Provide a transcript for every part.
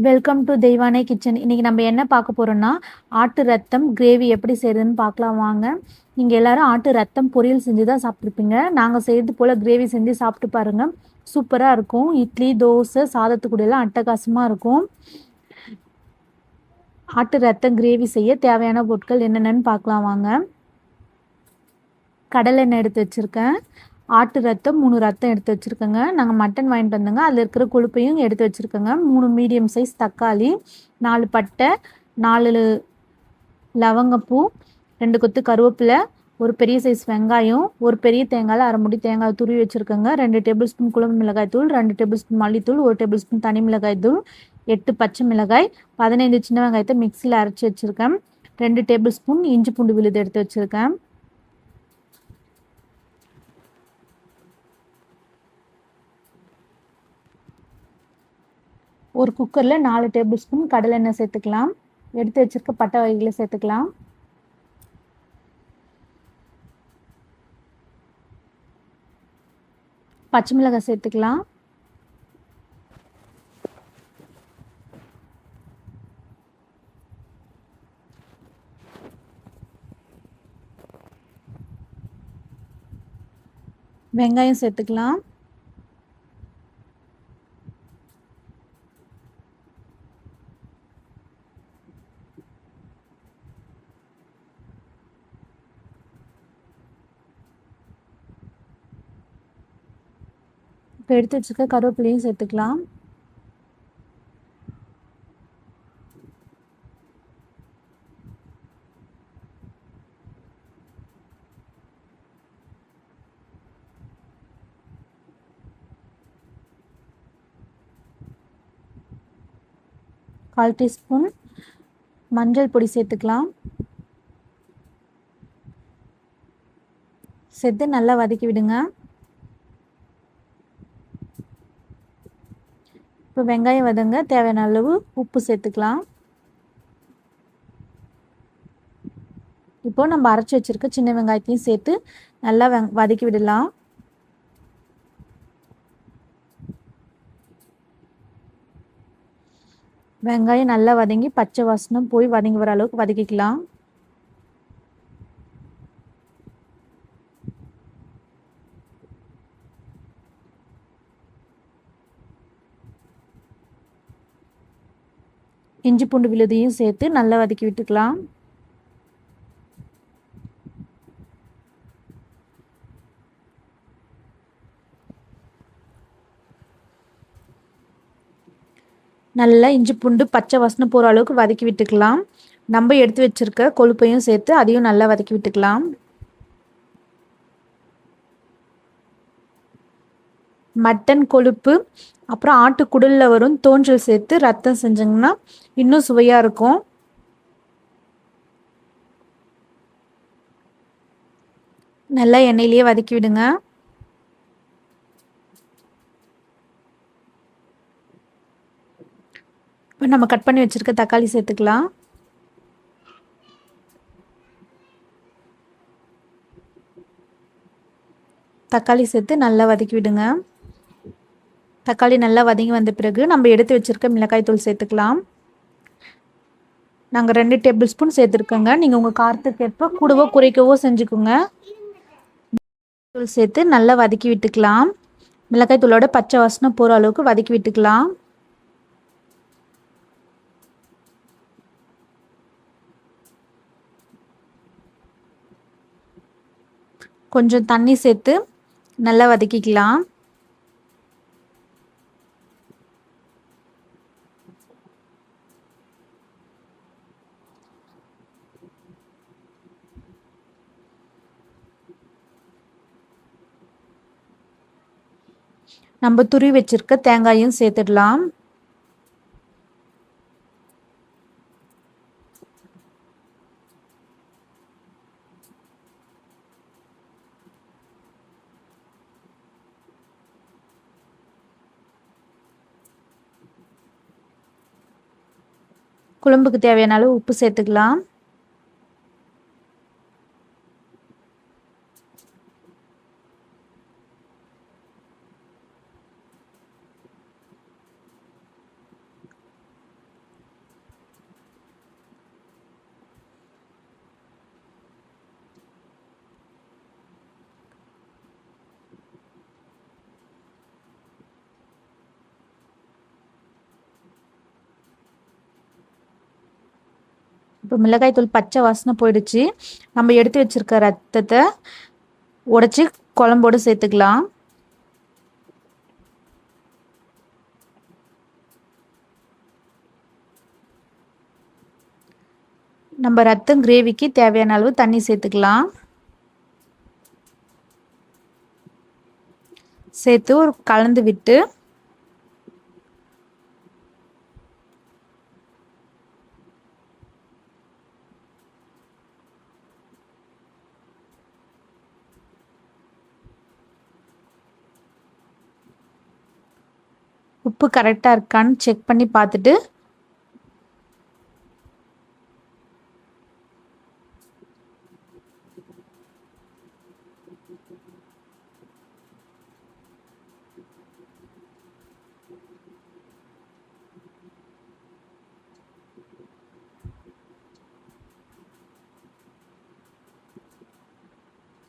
Welcome to Deivanai kitchen. இன்றைக்கி நம்ம என்ன பார்க்க போகிறோம்னா, ஆட்டு ரத்தம் கிரேவி எப்படி செய்கிறதுன்னு பார்க்கலாம் வாங்க. நீங்கள் எல்லோரும் ஆட்டு ரத்தம் பொரியல் செஞ்சு தான் சாப்பிட்ருப்பீங்க. நாங்கள் செய்கிறது போல் கிரேவி செஞ்சு சாப்பிட்டு பாருங்கள். சூப்பராக இருக்கும். இட்லி, தோசை, சாதத்துக்கூடலாம் அட்டகாசமாக இருக்கும். ஆட்டு ரத்தம் கிரேவி செய்ய தேவையான பொருட்கள் என்னென்னு பார்க்கலாம் வாங்க. கடலெண்ணெய் எடுத்து வச்சுருக்கேன். ஆட்டு ரத்தம் 3 ரத்தம் எடுத்து வச்சுருக்கேங்க. நாங்கள் மட்டன் வாங்கிட்டு வந்தோங்க. அதில் இருக்கிற கொழுப்பையும் எடுத்து வச்சுருக்கேங்க. 3 மீடியம் சைஸ் தக்காளி, 4 பட்டை, 4 லவங்கப்பூ, 2 கொத்து கருவேப்பிலை, ஒரு பெரிய சைஸ் வெங்காயம், ஒரு பெரிய தேங்காயில் அரை முடி தேங்காய் துருவி வச்சுருக்கேங்க. 2 டேபிள் ஸ்பூன் குழம்பு மிளகாய் தூள், 2 டேபிள் ஸ்பூன் மல்லித்தூள், 1 டேபிள் ஸ்பூன் தனி மிளகாய் தூள், 8 பச்சை மிளகாய், 15 சின்ன வெங்காயத்தை மிக்சியில் அரைச்சி வச்சுருக்கேன். 2 டேபிள் ஸ்பூன் இஞ்சி பூண்டு விழுது எடுத்து வச்சுருக்கேன். ஒரு குக்கரில் 4 டேபிள் ஸ்பூன் கடலெண்ணெய் சேர்த்துக்கலாம். எடுத்து வச்சுருக்க பட்டை வகைகளை சேர்த்துக்கலாம். பச்சை மிளகாய் சேர்த்துக்கலாம். வெங்காயம் சேர்த்துக்கலாம். இப்போ எடுத்து வச்சுக்க கருவேப்பிலையும் சேர்த்துக்கலாம். கால் டீஸ்பூன் மஞ்சள் பொடி சேர்த்துக்கலாம். சேர்த்து நல்லா வதக்கி விடுங்க. இப்போ வெங்காயம் வதங்க தேவையான அளவு உப்பு சேர்த்துக்கலாம். இப்போ நம்ம அரைச்சி வச்சுருக்க சின்ன வெங்காயத்தையும் சேர்த்து நல்லா வதக்கி விடலாம். வெங்காயம் நல்லா வதங்கி பச்சை வாசனை போய் வதங்கி வர அளவுக்கு வதக்கிக்கலாம். இஞ்சி பூண்டு விழுதையும் சேர்த்து நல்லா வதக்கி விட்டுக்கலாம். நல்லா இஞ்சி பூண்டு பச்சை வாசனை போகிற அளவுக்கு வதக்கி விட்டுக்கலாம். நம்ம எடுத்து வச்சுருக்க கொழுப்பையும் சேர்த்து அதையும் நல்லா வதக்கி விட்டுக்கலாம். மட்டன் கொழுப்பு அப்புறம் ஆட்டு குடலில் வரும் தோஞ்சல் சேர்த்து ரத்தம் செஞ்சிங்கன்னா இன்னும் சுவையாக இருக்கும். நல்லா எண்ணெயிலேயே வதக்கி விடுங்க. இப்போ நம்ம கட் பண்ணி வச்சுருக்க தக்காளி சேர்த்துக்கலாம். தக்காளி சேர்த்து நல்லா வதக்கி விடுங்க. தக்காளி நல்லா வதங்கி வந்த பிறகு நம்ம எடுத்து வச்சுருக்க மிளகாய் தூள் சேர்த்துக்கலாம். நாங்கள் 2 டேபிள் ஸ்பூன் சேர்த்துருக்கோங்க. நீங்கள் உங்கள் காரத்துக்கு ஏற்ப கூடவோ குறைக்கவோ செஞ்சுக்கோங்க. தூள் சேர்த்து நல்லா வதக்கி விட்டுக்கலாம். மிளகாய் தூளோட பச்சை வாசனை போகிற அளவுக்கு வதக்கி விட்டுக்கலாம். கொஞ்சம் தண்ணி சேர்த்து நல்லா வதக்கிக்கலாம். நம்ம துருவி வச்சிருக்க தேங்காயும் சேர்த்துடலாம். குழம்புக்கு தேவையான அளவு உப்பு சேர்த்துக்கலாம். இப்போ மிளகாய் தூள் பச்சை வாசனை போயிடுச்சு. நம்ம எடுத்து வச்சுருக்க ரத்தத்தை உடச்சி குழம்போடு சேர்த்துக்கலாம். நம்ம ரத்தம் கிரேவிக்கு தேவையான அளவு தண்ணி சேர்த்துக்கலாம். சேர்த்து ஒரு கலந்து விட்டு உப்பு கரெக்டாக இருக்கான்னு செக் பண்ணி பார்த்துட்டு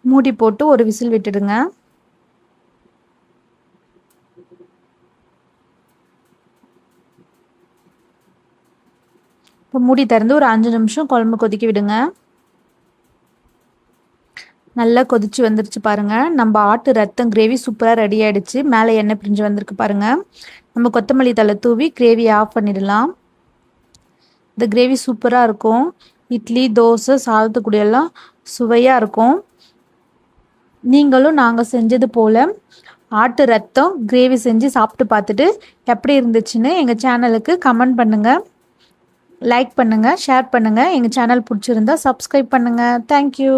மூடி போட்டு ஒரு விசில் விட்டுடுங்க. இப்போ மூடி திறந்து ஒரு 5 நிமிஷம் குழம்பு கொதிக்க விடுங்க. நல்லா கொதிச்சு வந்துருச்சு பாருங்கள். நம்ம ஆட்டு ரத்தம் கிரேவி சூப்பராக ரெடி ஆகிடுச்சு. மேலே எண்ணெய் பிரிஞ்சு வந்திருக்கு பாருங்கள். நம்ம கொத்தமல்லி தழை தூவி கிரேவியை ஆஃப் பண்ணிடலாம். இந்த கிரேவி சூப்பராக இருக்கும். இட்லி, தோசை, சாதத்துக்குடியெல்லாம் சுவையாக இருக்கும். நீங்களும் நாங்கள் செஞ்சது போல் ஆட்டு ரத்தம் கிரேவி செஞ்சு சாப்பிட்டு பார்த்துட்டு எப்படி இருந்துச்சுன்னு எங்கள் சேனலுக்கு கமெண்ட் பண்ணுங்கள், லைக் பண்ணுங்கள், ஷேர் பண்ணுங்கள். எங்கள் சேனல் பிடிச்சிருந்தா சப்ஸ்கிரைப் பண்ணுங்கள். தேங்க்யூ.